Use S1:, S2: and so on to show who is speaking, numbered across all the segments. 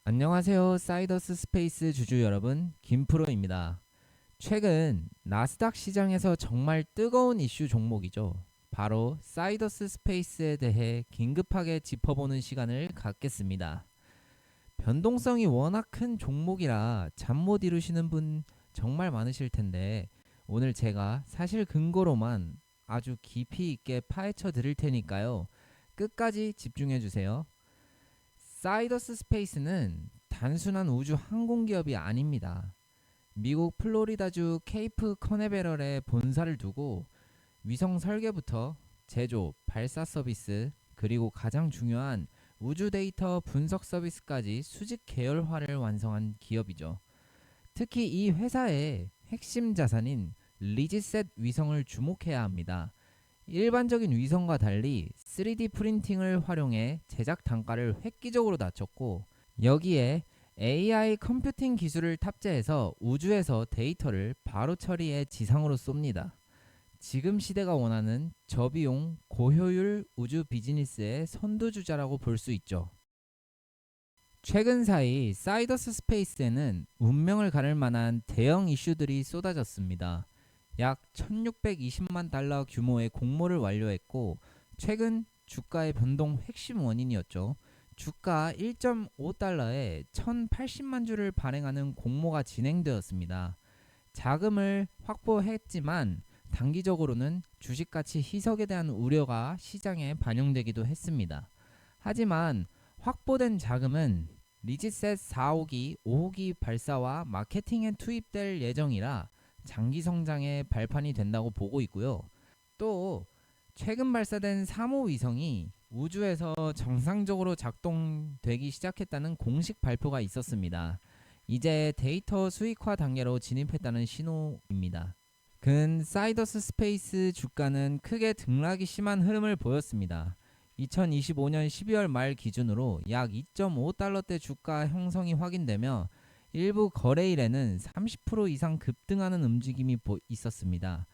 S1: 안녕하세요. 사이더스 스페이스 주주 여러분, 김프로입니다. 최근 나스닥 시장에서 정말 뜨거운 이슈 종목이죠. 바로 사이더스 스페이스에 대해 긴급하게 짚어보는 시간을 갖겠습니다. 변동성이 워낙 큰 종목이라 잠 못 이루시는 분 정말 많으실 텐데 오늘 제가 사실 근거로만 아주 깊이 있게 파헤쳐 드릴 테니까요. 끝까지 집중해 주세요. 사이더스 스페이스는 단순한 우주 항공기업이 아닙니다. 미국 플로리다주 케이프 커네베럴에 본사를 두고 위성 설계부터 제조, 발사 서비스, 그리고 가장 중요한 우주 데이터 분석 서비스까지 수직 계열화를 완성한 기업이죠. 특히 이 회사의 핵심 자산인 리지셋 위성을 주목해야 합니다. 일반적인 위성과 달리 3D 프린팅을 활용해 제작 단가를 획기적으로 낮췄고, 여기에 AI 컴퓨팅 기술을 탑재해서 우주에서 데이터를 바로 처리해 지상으로 쏩니다. 지금 시대가 원하는 저비용 고효율 우주 비즈니스의 선두주자라고 볼 수 있죠. 최근 사이 사이더스 스페이스에는 운명을 가를 만한 대형 이슈들이 쏟아졌습니다. 약 1620만 달러 규모의 공모를 완료했고, 최근 주가의 변동 핵심 원인이었죠. 주가 1.5달러에 1080만 주를 발행하는 공모가 진행되었습니다. 자금을 확보했지만 단기적으로는 주식가치 희석에 대한 우려가 시장에 반영되기도 했습니다. 하지만 확보된 자금은 리지셋 4호기, 5호기 발사와 마케팅에 투입될 예정이라 장기 성장의 발판이 된다고 보고 있고요. 또 최근 발사된 3호 위성이 우주에서 정상적으로 작동되기 시작했다는 공식 발표가 있었습니다. 이제 데이터 수익화 단계로 진입했다는 신호입니다. 근 사이더스 스페이스 주가는 크게 등락이 심한 흐름을 보였습니다. 2025년 12월 말 기준으로 약 2.5달러대 주가 형성이 확인되며 일부 거래일에는 30% 이상 급등하는 움직임이 있었습니다.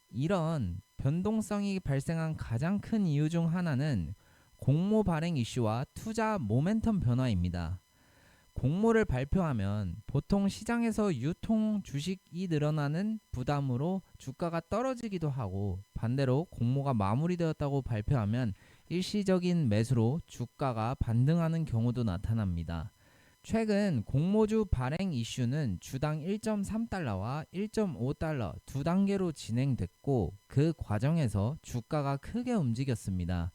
S1: 이런 변동성이 발생한 가장 큰 이유 중 하나는 공모 발행 이슈와 투자 모멘텀 변화입니다. 공모를 발표하면 보통 시장에서 유통 주식이 늘어나는 부담으로 주가가 떨어지기도 하고, 반대로 공모가 마무리되었다고 발표하면 일시적인 매수로 주가가 반등하는 경우도 나타납니다. 최근 공모주 발행 이슈는 주당 1.3달러와 1.5달러 두 단계로 진행됐고, 그 과정에서 주가가 크게 움직였습니다.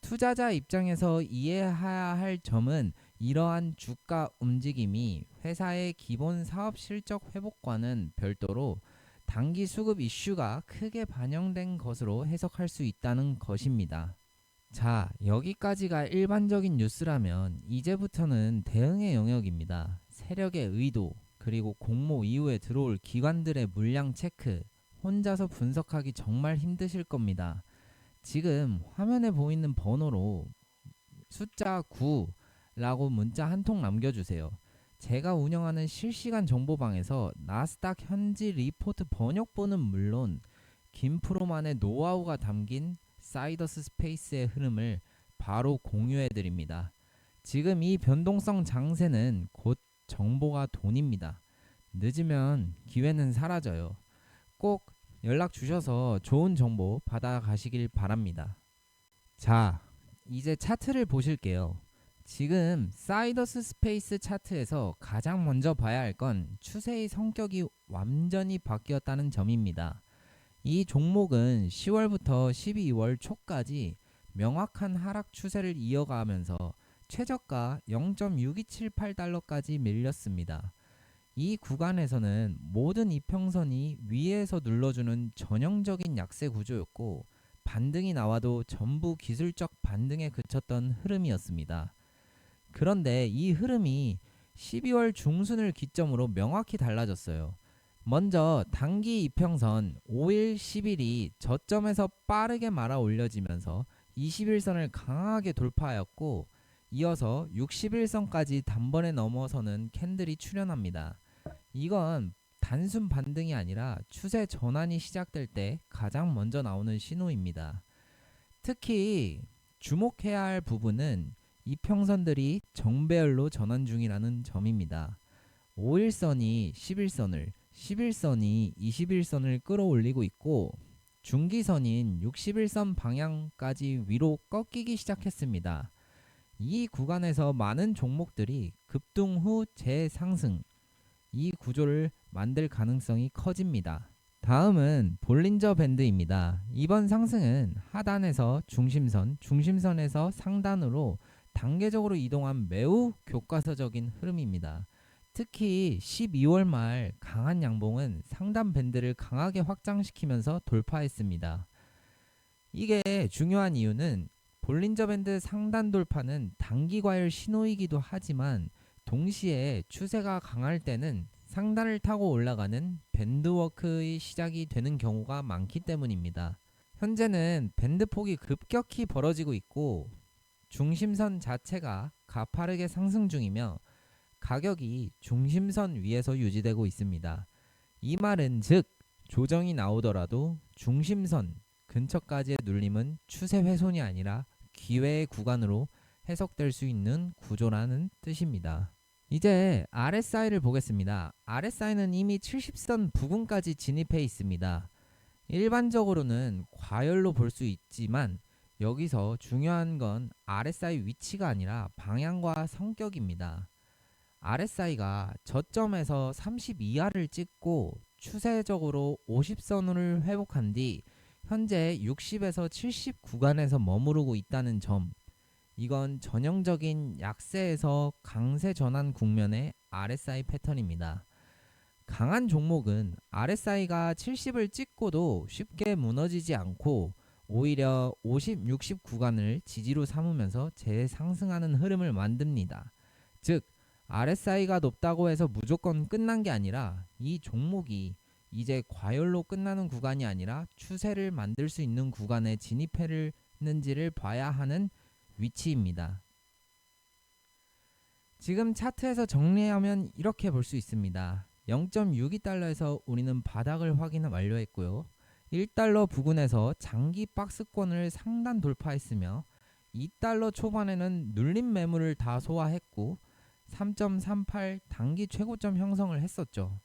S1: 투자자 입장에서 이해해야 할 점은 이러한 주가 움직임이 회사의 기본 사업 실적 회복과는 별도로 단기 수급 이슈가 크게 반영된 것으로 해석할 수 있다는 것입니다. 자, 여기까지가 일반적인 뉴스라면 이제부터는 대응의 영역입니다. 세력의 의도, 그리고 공모 이후에 들어올 기관들의 물량 체크, 혼자서 분석하기 정말 힘드실 겁니다. 지금 화면에 보이는 번호로 숫자 9라고 문자 한 통 남겨주세요. 제가 운영하는 실시간 정보방에서 나스닥 현지 리포트 번역본은 물론 김프로만의 노하우가 담긴 사이더스 스페이스의 흐름을 바로 공유해 드립니다. 지금 이 변동성 장세는 곧 정보가 돈입니다. 늦으면 기회는 사라져요. 꼭 연락 주셔서 좋은 정보 받아가시길 바랍니다. 자, 이제 차트를 보실게요. 지금 사이더스 스페이스 차트에서 가장 먼저 봐야 할 건 추세의 성격이 완전히 바뀌었다는 점입니다. 이 종목은 10월부터 12월 초까지 명확한 하락 추세를 이어가면서 최저가 0.6278달러까지 밀렸습니다. 이 구간에서는 모든 이평선이 위에서 눌러주는 전형적인 약세 구조였고, 반등이 나와도 전부 기술적 반등에 그쳤던 흐름이었습니다. 그런데 이 흐름이 12월 중순을 기점으로 명확히 달라졌어요. 먼저 단기 이평선 5일, 10일이 저점에서 빠르게 말아 올려지면서 21선을 강하게 돌파하였고, 이어서 61선까지 단번에 넘어서는 캔들이 출현합니다. 이건 단순 반등이 아니라 추세 전환이 시작될 때 가장 먼저 나오는 신호입니다. 특히 주목해야 할 부분은 이평선들이 정배열로 전환 중이라는 점입니다. 5일선이 11선을, 11선이 21선을 끌어올리고 있고 중기선인 61선 방향까지 위로 꺾이기 시작했습니다. 이 구간에서 많은 종목들이 급등 후 재상승, 이 구조를 만들 가능성이 커집니다. 다음은 볼린저 밴드입니다. 이번 상승은 하단에서 중심선, 중심선에서 상단으로 단계적으로 이동한 매우 교과서적인 흐름입니다. 특히 12월 말 강한 양봉은 상단 밴드를 강하게 확장시키면서 돌파했습니다. 이게 중요한 이유는 볼린저 밴드 상단 돌파는 단기 과열 신호이기도 하지만 동시에 추세가 강할 때는 상단을 타고 올라가는 밴드워크의 시작이 되는 경우가 많기 때문입니다. 현재는 밴드 폭이 급격히 벌어지고 있고 중심선 자체가 가파르게 상승 중이며 가격이 중심선 위에서 유지되고 있습니다. 이 말은 즉 조정이 나오더라도 중심선 근처까지의 눌림은 추세 훼손이 아니라 기회의 구간으로 해석될 수 있는 구조라는 뜻입니다. 이제 RSI를 보겠습니다. RSI는 이미 70선 부근까지 진입해 있습니다. 일반적으로는 과열로 볼 수 있지만 여기서 중요한 건 RSI 위치가 아니라 방향과 성격입니다. RSI가 저점에서 30 이하를 찍고 추세적으로 50선을 회복한 뒤 현재 60에서 70 구간에서 머무르고 있다는 점, 이건 전형적인 약세에서 강세 전환 국면의 RSI 패턴입니다. 강한 종목은 RSI가 70을 찍고도 쉽게 무너지지 않고 오히려 50, 60 구간을 지지로 삼으면서 재상승하는 흐름을 만듭니다. 즉 RSI가 높다고 해서 무조건 끝난 게 아니라 이 종목이 이제 과열로 끝나는 구간이 아니라 추세를 만들 수 있는 구간에 진입했는지를 봐야 하는 위치입니다. 지금 차트에서 정리하면 이렇게 볼 수 있습니다. 0.62달러에서 우리는 바닥을 확인 완료했고요. 1달러 부근에서 장기 박스권을 상단 돌파했으며 2달러 초반에는 눌림 매물을 다 소화했고 3.38 단기 최고점 형성을 했었죠.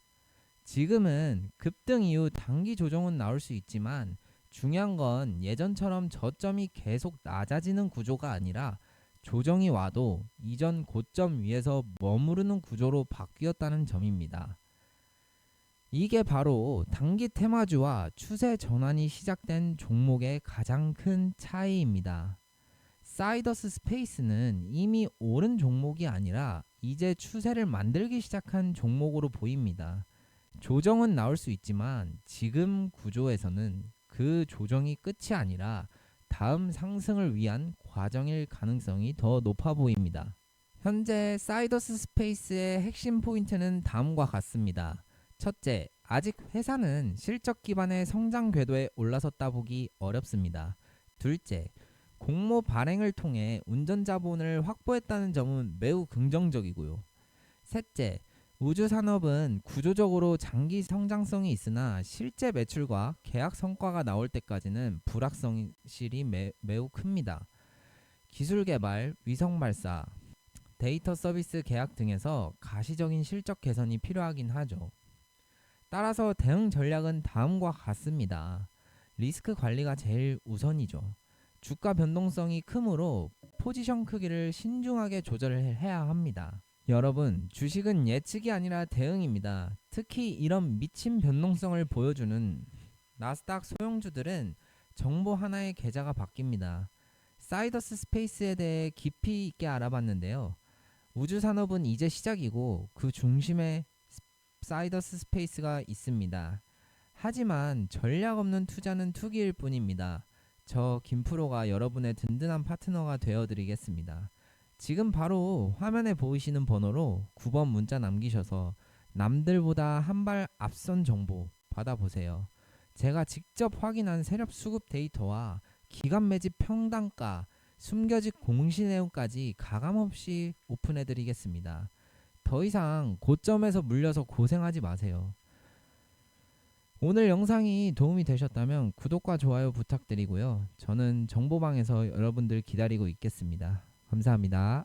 S1: 지금은 급등 이후 단기 조정은 나올 수 있지만 중요한 건 예전처럼 저점이 계속 낮아지는 구조가 아니라 조정이 와도 이전 고점 위에서 머무르는 구조로 바뀌었다는 점입니다. 이게 바로 단기 테마주와 추세 전환이 시작된 종목의 가장 큰 차이입니다. 사이더스 스페이스는 이미 오른 종목이 아니라 이제 추세를 만들기 시작한 종목으로 보입니다. 조정은 나올 수 있지만 지금 구조에서는 그 조정이 끝이 아니라 다음 상승을 위한 과정일 가능성이 더 높아 보입니다. 현재 사이더스 스페이스의 핵심 포인트는 다음과 같습니다. 첫째, 아직 회사는 실적 기반의 성장 궤도에 올라섰다 보기 어렵습니다. 둘째, 공모 발행을 통해 운전 자본을 확보했다는 점은 매우 긍정적이고요. 셋째, 우주 산업은 구조적으로 장기 성장성이 있으나 실제 매출과 계약 성과가 나올 때까지는 불확실성이 매우 큽니다. 기술 개발, 위성 발사, 데이터 서비스 계약 등에서 가시적인 실적 개선이 필요하긴 하죠. 따라서 대응 전략은 다음과 같습니다. 리스크 관리가 제일 우선이죠. 주가 변동성이 크므로 포지션 크기를 신중하게 조절을 해야 합니다. 여러분, 주식은 예측이 아니라 대응입니다. 특히 이런 미친 변동성을 보여주는 나스닥 소형주들은 정보 하나의 계좌가 바뀝니다. 사이더스 스페이스에 대해 깊이 있게 알아봤는데요. 우주 산업은 이제 시작이고 그 중심에 사이더스 스페이스가 있습니다. 하지만 전략 없는 투자는 투기일 뿐입니다. 저 김프로가 여러분의 든든한 파트너가 되어드리겠습니다. 지금 바로 화면에 보이시는 번호로 9번 문자 남기셔서 남들보다 한 발 앞선 정보 받아보세요. 제가 직접 확인한 세력 수급 데이터와 기간 매집 평단가, 숨겨진 공시 내용까지 가감없이 오픈해드리겠습니다. 더 이상 고점에서 물려서 고생하지 마세요. 오늘 영상이 도움이 되셨다면 구독과 좋아요 부탁드리고요. 저는 정보방에서 여러분들 기다리고 있겠습니다. 감사합니다.